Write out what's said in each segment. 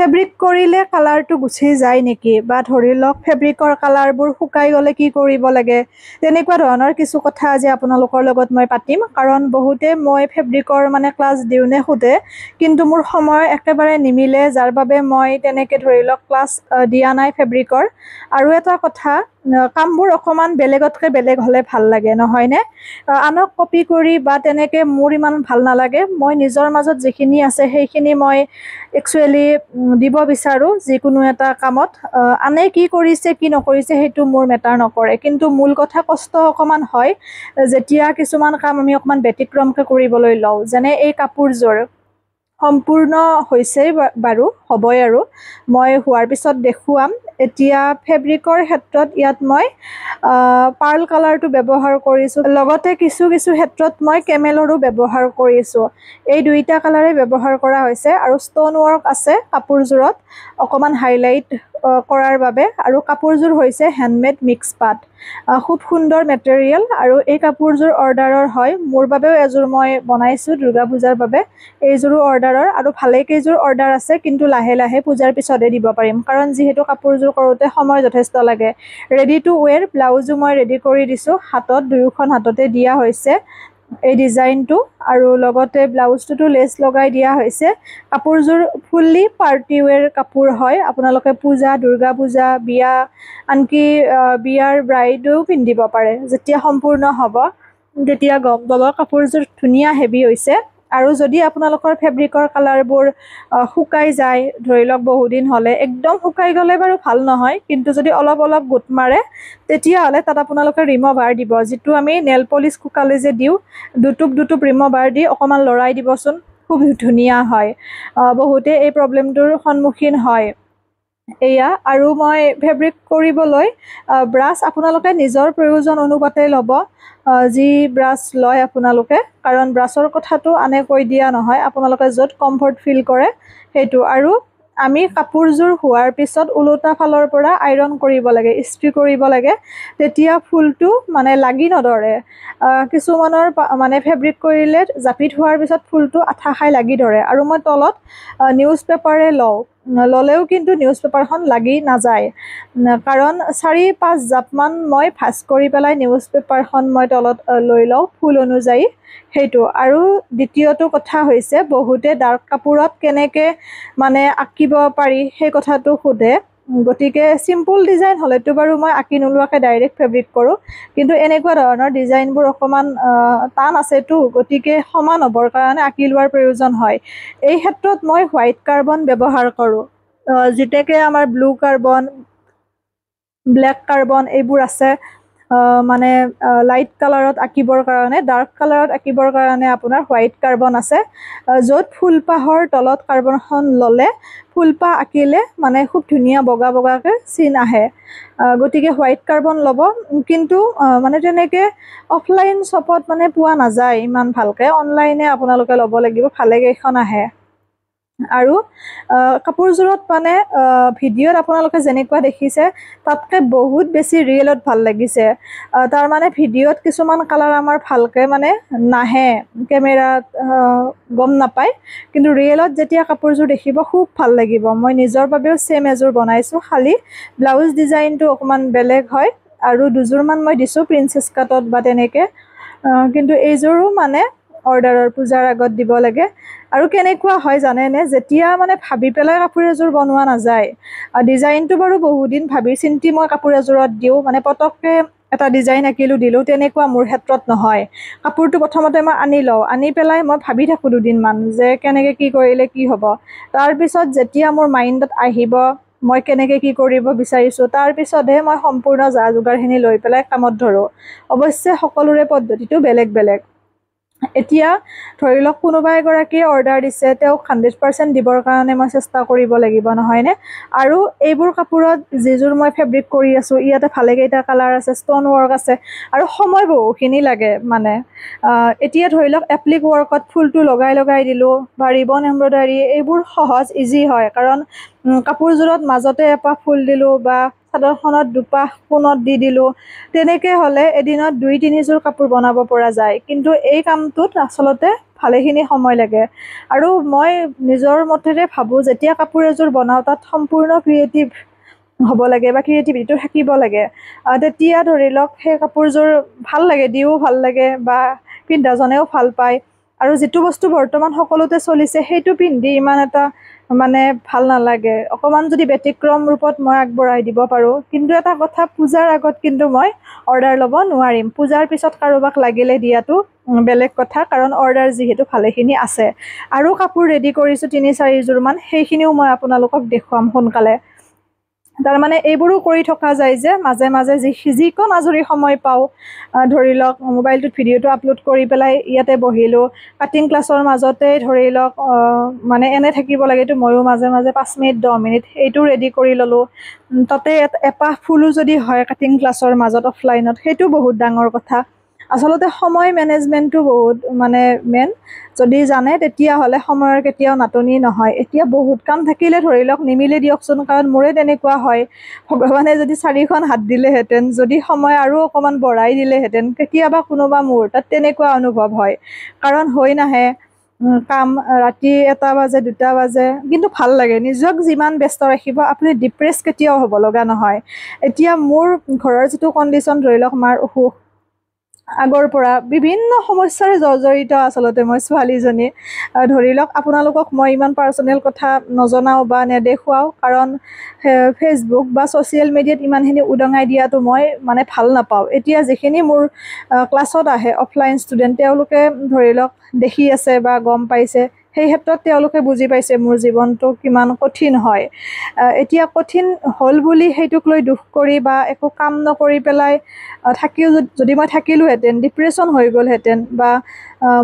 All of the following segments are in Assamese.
ফেব্ৰিক কৰিলে কালাৰটো গুচি যায় নেকি, বা ধৰি লওক ফেব্ৰিকৰ কালাৰবোৰ শুকাই গ'লে কি কৰিব লাগে, তেনেকুৱা ধৰণৰ কিছু কথা আজি আপোনালোকৰ লগত মই পাতিম। কাৰণ বহুতে মই ফেব্ৰিকৰ মানে ক্লাছ দিওঁনে সোধে, কিন্তু মোৰ সময় একেবাৰে নিমিলে, যাৰ বাবে মই তেনেকৈ ধৰি লওক ক্লাছ দিয়া নাই ফেব্ৰিকৰ। আৰু এটা কথা, কামবোৰ অকণমান বেলেগতকৈ বেলেগ হ'লে ভাল লাগে, নহয়নে? আনক কপি কৰি বা তেনেকৈ মোৰ ইমান ভাল নালাগে। মই নিজৰ মাজত যিখিনি আছে সেইখিনি মই একচুৱেলি দিব বিচাৰোঁ যিকোনো এটা কামত। আনে কি কৰিছে কি নকৰিছে সেইটো মোৰ মেটাৰ নকৰে, কিন্তু মূল কথা কষ্ট অকণমান হয় যেতিয়া কিছুমান কাম আমি অকণমান ব্যতিক্ৰমকৈ কৰিবলৈ লওঁ। যেনে এই কাপোৰযোৰ সম্পূৰ্ণ হৈছেই বাৰু, হ'বই, আৰু মই হোৱাৰ পিছত দেখুৱাম। এতিয়া ফেব্ৰিকৰ ক্ষেত্ৰত ইয়াত মই পাৰ্ল কালাৰটো ব্যৱহাৰ কৰিছোঁ, লগতে কিছু কিছু ক্ষেত্ৰত মই কেমেলৰো ব্যৱহাৰ কৰিছোঁ। এই দুইটা কালাৰে ব্যৱহাৰ কৰা হৈছে, আৰু ষ্টন ৱৰ্ক আছে কাপোৰযোৰত অকণমান হাইলাইট কৰাৰ বাবে। আৰু কাপোৰযোৰ হৈছে হেণ্ডমেড মিক্স পাট, খুব সুন্দৰ মেটেৰিয়েল। আৰু এই কাপোৰযোৰ অৰ্ডাৰৰ হয়, মোৰ বাবেও এযোৰ মই বনাইছোঁ দুৰ্গা পূজাৰ বাবে, এইযোৰো অৰ্ডাৰৰ। আৰু ভালেকেইযোৰ অৰ্ডাৰ আছে, কিন্তু লাহে লাহে পূজাৰ পিছতহে দিব পাৰিম, কাৰণ যিহেতু কাপোৰযোৰ কৰোঁতে সময় যথেষ্ট লাগে। ৰেডি টু ৱেৰ ব্লাউজো মই ৰেডি কৰি দিছোঁ, হাতত দুয়োখন হাততে দিয়া হৈছে এই ডিজাইনটো, আৰু লগতে ব্লাউজটোতো লেচ লগাই দিয়া হৈছে। কাপোৰযোৰ ফুল্লি পাৰ্টি ৱেৰ কাপোৰ হয়, আপোনালোকে পূজা, দুৰ্গা পূজা, বিয়া, আনকি বিয়াৰ ব্ৰাইডো পিন্ধিব পাৰে। যেতিয়া সম্পূৰ্ণ হ'ব তেতিয়া গম পাব কাপোৰযোৰ ধুনীয়া হেভি হৈছে। আৰু যদি আপোনালোকৰ ফেব্ৰিকৰ কালাৰবোৰ শুকাই যায়, ধৰি লওক বহুদিন হ'লে, একদম শুকাই গ'লে বাৰু ভাল নহয়, কিন্তু যদি অলপ অলপ গোট মাৰে তেতিয়াহ'লে তাত আপোনালোকে ৰিম'ভাৰ দিব, যিটো আমি নেল পলিচ শুকালে যে দিওঁ, দুটুপ ৰিম'ভাৰ দি অকণমান লৰাই দিবচোন, খুব ধুনীয়া হয়। বহুতে এই প্ৰব্লেমটোৰ সন্মুখীন হয়। এয়া, আৰু মই ফেব্ৰিক কৰিবলৈ ব্ৰাছ আপোনালোকে নিজৰ প্ৰয়োজন অনুপাতে ল'ব, যি ব্ৰাছ লয় আপোনালোকে, কাৰণ ব্ৰাছৰ কথাটো আনে কৈ দিয়া নহয়, আপোনালোকে য'ত কমফৰ্ট ফিল কৰে সেইটো। আৰু আমি কাপোৰযোৰ হোৱাৰ পিছত ওলোটা ফালৰ পৰা আইৰণ কৰিব লাগে, ইস্ত্ৰি কৰিব লাগে, তেতিয়া ফুলটো মানে লাগি নধৰে। কিছুমানৰ মানে ফেব্ৰিক কৰিলে জাপি থোৱাৰ পিছত ফুলটো আঠা খাই লাগি ধৰে, আৰু মই তলত নিউজ পেপাৰে ল'লেও কিন্তু নিউজ পেপাৰখন লাগি নাযায়, কাৰণ 4-5 জাপমান মই ভাঁজ কৰি পেলাই নিউজ পেপাৰখন মই তলত লৈ লওঁ ফুল অনুযায়ী, সেইটো। আৰু দ্বিতীয়টো কথা হৈছে, বহুতে ডাৰ্ক কাপোৰত কেনেকৈ মানে আঁকিব পাৰি সেই কথাটো সোধে। গতিকে চিম্পুল ডিজাইন হ'লেতো বাৰু মই আঁকি নোলোৱাকৈ ডাইৰেক্ট ফেব্ৰিক কৰোঁ, কিন্তু এনেকুৱা ধৰণৰ ডিজাইনবোৰ অকণমান টান আছেতো, গতিকে সমান হ'বৰ কাৰণে আঁকি লোৱাৰ প্ৰয়োজন হয়। এই ক্ষেত্ৰত মই হোৱাইট কাৰ্বন ব্যৱহাৰ কৰোঁ, যেতিয়াকৈ আমাৰ ব্লু কাৰ্বন, ব্লেক কাৰ্বন এইবোৰ আছে, মানে লাইট কালাৰত আঁকিবৰ কাৰণে, ডাৰ্ক কালাৰত আঁকিবৰ কাৰণে আপোনাৰ হোৱাইট কাৰ্বন আছে, য'ত ফুলপাহৰ তলত কাৰ্বনখন ল'লে ফুলপাহ আঁকিলে মানে খুব ধুনীয়া বগা বগাকৈ চিন আহে। গতিকে হোৱাইট কাৰ্বন ল'ব, কিন্তু মানে তেনেকৈ অফলাইন শ্বপত মানে পোৱা নাযায় ইমান ভালকৈ, অনলাইনে আপোনালোকে ল'ব লাগিব, ভালেকেইখন আহে। আৰু কাপোৰযোৰত মানে ভিডিঅ'ত আপোনালোকে যেনেকুৱা দেখিছে তাতকৈ বহুত বেছি ৰিয়েলত ভাল লাগিছে। তাৰমানে ভিডিঅ'ত কিছুমান কালাৰ আমাৰ ভালকৈ মানে নাহে, কেমেৰাত গম নাপায়, কিন্তু ৰিয়েলত যেতিয়া কাপোৰযোৰ দেখিব খুব ভাল লাগিব। মই নিজৰ বাবেও ছেম এযোৰ বনাইছোঁ, খালী ব্লাউজ ডিজাইনটো অকণমান বেলেগ হয়, আৰু দুযোৰমান মই দিছোঁ প্ৰিন্সেছ কাটত বা তেনেকৈ, কিন্তু এইযোৰো মানে অৰ্ডাৰৰ পূজাৰ আগত দিব লাগে। আৰু কেনেকুৱা হয় জানেনে, যেতিয়া মানে ভাবি পেলাই কাপোৰ এযোৰ বনোৱা নাযায়, ডিজাইনটো বাৰু বহুদিন ভাবি চিন্তি মই কাপোৰ এযোৰত দিওঁ, মানে পটককৈ এটা ডিজাইন আঁকিলোঁ দিলোঁ, তেনেকুৱা মোৰ ক্ষেত্ৰত নহয়। কাপোৰটো প্ৰথমতে মই আনি লওঁ, আনি পেলাই মই ভাবি থাকোঁ দুদিনমান যে কেনেকৈ কি কৰিলে কি হ'ব। তাৰপিছত যেতিয়া মোৰ মাইণ্ডত আহিব মই কেনেকৈ কি কৰিব বিচাৰিছোঁ, তাৰপিছতহে মই সম্পূৰ্ণ যা যোগাৰখিনি লৈ পেলাই কামত ধৰোঁ। অৱশ্যে সকলোৰে পদ্ধতিটো বেলেগ বেলেগ। এতিয়া ধৰি লওক কোনোবা এগৰাকীয়ে অৰ্ডাৰ দিছে, তেওঁক 100% দিবৰ কাৰণে মই চেষ্টা কৰিব লাগিব, নহয়নে? আৰু এইবোৰ কাপোৰত যিযোৰ মই ফেব্ৰিক কৰি আছোঁ, ইয়াতে ভালেকেইটা কালাৰ আছে, ষ্টন ৱৰ্ক আছে, আৰু সময় বহুখিনি লাগে। মানে এতিয়া ধৰি লওক এপ্লিক ৱৰ্কত ফুলটো লগাই দিলোঁ, বা ৰিবন এম্ব্ৰইডাৰী, এইবোৰ সহজ ইজি হয়, কাৰণ কাপোৰযোৰত মাজতে এপাহ ফুল দিলোঁ, বা চাদৰখনত দুপাহ কোণত দি দিলোঁ, তেনেকৈ হ'লে এদিনত 2-3 যোৰ কাপোৰ বনাব পৰা যায়। কিন্তু এই কামটোত আচলতে ভালেখিনি সময় লাগে আৰু মই নিজৰ মতেৰে ভাবোঁ যেতিয়া কাপোৰ এযোৰ বনাওঁ তাত সম্পূৰ্ণ ক্ৰিয়েটিভ হ'ব লাগে বা ক্ৰিয়েটিভিটিটো থাকিব লাগে তেতিয়া ধৰি লওক সেই কাপোৰযোৰ ভাল লাগে দিও ভাল লাগে বা পিন্ধাজনেও ভাল পায় আৰু যিটো বস্তু বৰ্তমান সকলোতে চলিছে সেইটো পিন্ধি ইমান এটা মানে ভাল নালাগে অকণমান যদি ব্যতিক্ৰম ৰূপত মই আগবঢ়াই দিব পাৰোঁ কিন্তু এটা কথা পূজাৰ আগত কিন্তু মই অৰ্ডাৰ ল'ব নোৱাৰিম পূজাৰ পিছত কাৰোবাক লাগিলে দিয়াটো বেলেগ কথা কাৰণ অৰ্ডাৰ যিহেতু ভালেখিনি আছে আৰু কাপোৰ ৰেডি কৰিছোঁ ৩-৪যোৰমান সেইখিনিও মই আপোনালোকক দেখুৱাম সোনকালে তাৰমানে এইবোৰো কৰি থকা যায় যে মাজে মাজে যিকণ আজৰি সময় পাওঁ ধৰি লওক মোবাইলটোত ভিডিঅ'টো আপলোড কৰি পেলাই ইয়াতে বহিলোঁ কাটিং ক্লাছৰ মাজতে ধৰি লওক মানে এনে থাকিব লাগেতো ময়ো মাজে মাজে 5 মিনিট 10 মিনিট এইটো ৰেডি কৰি ল'লোঁ তাতে এপাহ ফুলো যদি হয় কাটিং ক্লাছৰ মাজত অফলাইনত সেইটো বহুত ডাঙৰ কথা আচলতে সময় মেনেজমেণ্টটো বহুত মানে মেইন যদি জানে তেতিয়াহ'লে সময়ৰ কেতিয়াও নাটনি নহয় এতিয়া বহুত কাম থাকিলে ধৰি লওক নিমিলে দিয়কচোন কাৰণ মোৰে তেনেকুৱা হয় ভগৱানে যদি 4খন হাত দিলেহেঁতেন যদি সময় আৰু অকণমান বঢ়াই দিলেহেঁতেন কেতিয়াবা কোনোবা মুহূৰ্তত তেনেকুৱা অনুভৱ হয় কাৰণ হৈ নাহে কাম ৰাতি 1টা বাজে 2টা বাজে কিন্তু ভাল লাগে নিজক যিমান ব্যস্ত ৰাখিব আপুনি ডিপ্ৰেছ কেতিয়াও হ'ব লগা নহয় এতিয়া মোৰ ঘৰৰ যিটো কণ্ডিশ্যন ধৰি লওক মাৰ অসুখ আগৰ পৰা বিভিন্ন সমস্যাৰে জৰ্জৰিত আচলতে মই ছোৱালীজনী ধৰি লওক আপোনালোকক মই ইমান পাৰ্চনেল কথা নজনাওঁ বা নেদেখুৱাওঁ কাৰণ ফেচবুক বা ছ'চিয়েল মিডিয়াত ইমানখিনি উদঙাই দিয়াটো মই মানে ভাল নাপাওঁ এতিয়া যিখিনি মোৰ ক্লাছত আহে অফলাইন ষ্টুডেণ্ট তেওঁলোকে ধৰি লওক দেখি আছে বা গম পাইছে সেই ক্ষেত্ৰত তেওঁলোকে বুজি পাইছে মোৰ জীৱনটো কিমান কঠিন হয় এতিয়া কঠিন হ'ল বুলি সেইটোক লৈ দুখ কৰি বা একো কাম নকৰি পেলাই থাকিও যদি মই থাকিলোহেঁতেন ডিপ্ৰেশ্যন হৈ গ'লহেঁতেন বা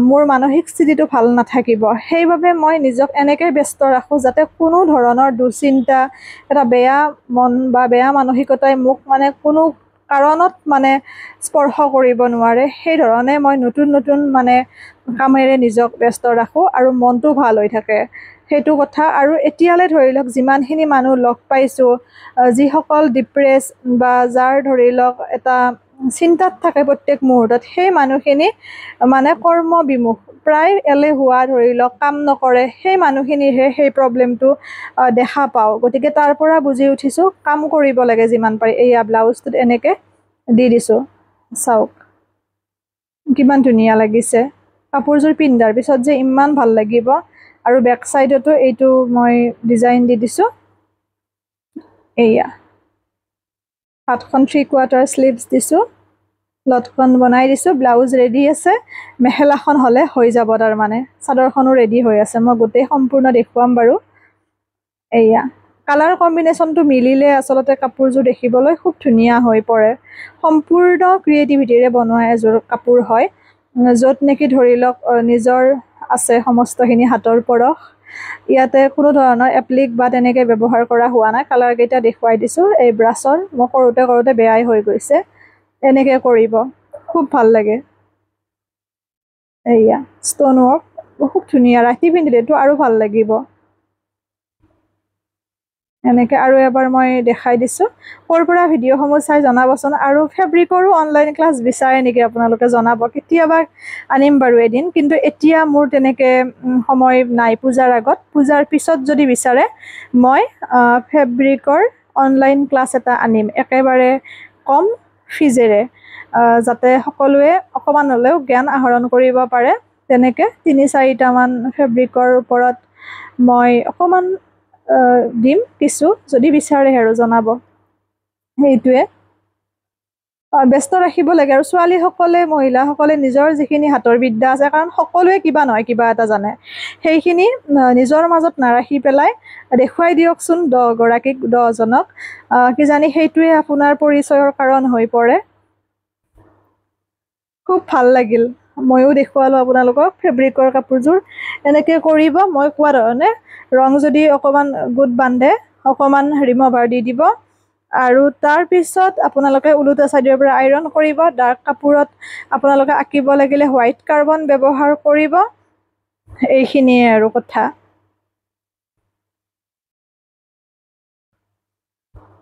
মোৰ মানসিক স্থিতিটো ভাল নাথাকিব সেইবাবে মই নিজক এনেকৈ ব্যস্ত ৰাখোঁ যাতে কোনো ধৰণৰ দুশ্চিন্তা এটা বেয়া মন বা বেয়া মানসিকতাই মোক মানে কোনো কাৰণত মানে স্পৰ্শ কৰিব নোৱাৰে সেই ধৰণে মই নতুন নতুন মানে কামেৰে নিজক ব্যস্ত ৰাখোঁ আৰু মনটো ভাল হৈ থাকে সেইটো কথা আৰু এতিয়ালৈ ধৰি লওক যিমানখিনি মানুহ লগ পাইছোঁ যিসকল ডিপ্ৰেছ বা যাৰ ধৰি লওক এটা চিন্তাত থাকে প্ৰত্যেক মুহূৰ্তত সেই মানুহখিনি মানে কৰ্মবিমুখ প্ৰায় এলেহুৱা ধৰি লওক কাম নকৰে সেই মানুহখিনিৰহে সেই প্ৰব্লেমটো দেখা পাওঁ গতিকে তাৰ পৰা বুজি উঠিছোঁ কাম কৰিব লাগে যিমান পাৰি এয়া ব্লাউজটোত এনেকৈ দি দিছোঁ চাওক কিমান ধুনীয়া লাগিছে কাপোৰযোৰ পিন্ধাৰ পিছত যে ইমান ভাল লাগিব আৰু বেক চাইডতো এইটো মই ডিজাইন দি দিছোঁ এয়া হাতখন 3/4 স্লিভছ দিছোঁ লটখন বনাই দিছোঁ ব্লাউজ ৰেডি আছে মেখেলাখন হ'লে হৈ যাব তাৰমানে চাদৰখনো ৰেডি হৈ আছে মই গোটেই সম্পূৰ্ণ দেখুৱাম বাৰু এয়া কালাৰ কম্বিনেশ্যনটো মিলিলে আচলতে কাপোৰযোৰ দেখিবলৈ খুব ধুনীয়া হৈ পৰে সম্পূৰ্ণ ক্ৰিয়েটিভিটিৰে বনোৱা এযোৰ কাপোৰ হয় য'ত নেকি ধৰি লওক নিজৰ আছে সমস্তখিনি হাতৰ পৰশ ইয়াতে কোনো ধৰণৰ এপ্লিক বা তেনেকৈ ব্যৱহাৰ কৰা হোৱা নাই কালাৰকেইটা দেখুৱাই দিছোঁ এই ব্ৰাছৰ মই কৰোঁতে কৰোঁতে বেয়াই হৈ গৈছে এনেকৈ কৰিব খুব ভাল লাগে এয়া ষ্ট'ন ৱৰ্ক খুব ধুনীয়া ৰাতি পিন্ধিলেতো আৰু ভাল লাগিব এনেকৈ আৰু এবাৰ মই দেখাই দিছোঁ ক'ৰ পৰা ভিডিঅ'সমূহ চাই জনাবচোন আৰু ফেব্ৰিকৰো অনলাইন ক্লাছ বিচাৰে নেকি আপোনালোকে জনাব কেতিয়াবা আনিম বাৰু এদিন কিন্তু এতিয়া মোৰ তেনেকৈ সময় নাই পূজাৰ আগত পূজাৰ পিছত যদি বিচাৰে মই ফেব্ৰিকৰ অনলাইন ক্লাছ এটা আনিম একেবাৰে কম ফিজেৰে যাতে সকলোৱে অকণমান হ'লেও জ্ঞান আহৰণ কৰিব পাৰে তেনেকৈ 3-4টামান ফেব্ৰিকৰ ওপৰত মই অকণমান দিম কিছু যদি বিচাৰে আৰু জনাব সেইটোৱে ব্যস্ত ৰাখিব লাগে আৰু ছোৱালীসকলে মহিলাসকলে নিজৰ যিখিনি হাতৰ বিদ্যা আছে কাৰণ সকলোৱে কিবা নহয় কিবা এটা জানে সেইখিনি নিজৰ মাজত নাৰাখি পেলাই দেখুৱাই দিয়কচোন 10গৰাকীক 10জনক কিজানি সেইটোৱে আপোনাৰ পৰিচয়ৰ কাৰণ হৈ পৰে খুব ভাল লাগিল ময়ো দেখুৱালোঁ আপোনালোকক ফেব্ৰিকৰ কাপোৰযোৰ এনেকৈ কৰিব মই কোৱা ধৰণে ৰং যদি অকণমান গোট বান্ধে অকণমান ৰিম'ভাৰ দি দিব আৰু তাৰপিছত আপোনালোকে ওলোটা ছাইডৰ পৰা আইৰণ কৰিব ডাৰ্ক কাপোৰত আপোনালোকে আঁকিব লাগিলে হোৱাইট কাৰ্বন ব্যৱহাৰ কৰিব এইখিনিয়ে আৰু কথা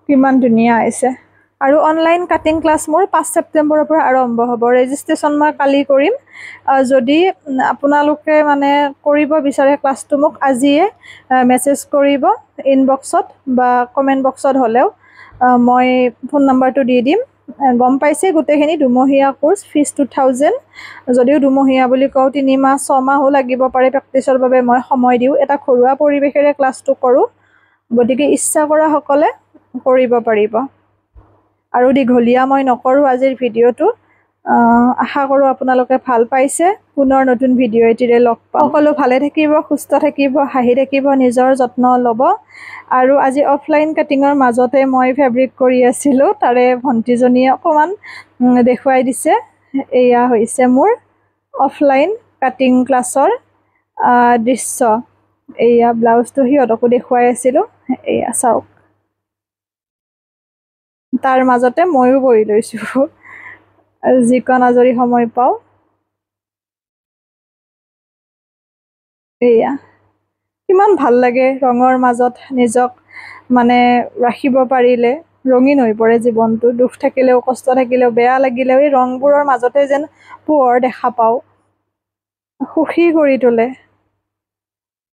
কিমান ধুনীয়া হৈছে আৰু অনলাইন কাটিং ক্লাছ মোৰ 5 ছেপ্টেম্বৰৰ পৰা আৰম্ভ হ'ব। ৰেজিষ্ট্ৰেশ্যন মই কালি কৰিম। যদি আপোনালোকে মানে কৰিব বিচাৰে ক্লাছটো মোক আজিয়ে মেছেজ কৰিব ইনবক্সত বা কমেণ্ট বক্সত হ'লেও। মই ফোন নাম্বাৰটো দি দিম। গম পাইছে গোটেইখিনি দুমহীয়া কোৰ্চ, ফিজ 2000। যদিও দুমহীয়া বুলি কওঁ, 3 মাহ 6 মাহো লাগিব পাৰে প্ৰেক্টিছৰ বাবে মই সময় দিওঁ। এটা ঘৰুৱা পৰিৱেশেৰে ক্লাছটো কৰোঁ, গতিকে ইচ্ছা কৰা সকলে কৰিব পাৰিব। আৰু দীঘলীয়া মই নকৰোঁ আজিৰ ভিডিঅ'টো। আশা কৰোঁ আপোনালোকে ভাল পাইছে। পুনৰ নতুন ভিডিঅ' এটিৰে লগ পাম। সকলো ভালে থাকিব, সুস্থ থাকিব, হাঁহি থাকিব, নিজৰ যত্ন ল'ব। আৰু আজি অফলাইন কাটিঙৰ মাজতে মই ফেব্ৰিক কৰি আছিলোঁ, তাৰে ভণ্টিজনীয়ে অকণমান দেখুৱাই দিছে। এয়া হৈছে মোৰ অফলাইন কাটিং ক্লাছৰ দৃশ্য। এয়া ব্লাউজটো সিহঁতকো দেখুৱাই আছিলোঁ। এয়া চাওক, তাৰ মাজতে ময়ো বহি লৈছোঁ যিকণ আজৰি সময় পাওঁ। এয়া কিমান ভাল লাগে ৰঙৰ মাজত নিজক মানে ৰাখিব পাৰিলে। ৰঙীন হৈ পৰে জীৱনটো। দুখ থাকিলেও, কষ্ট থাকিলেও, বেয়া লাগিলেও এই ৰংবোৰৰ মাজতে যেন পোহৰ দেখা পাওঁ, সুখী কৰি তোলে।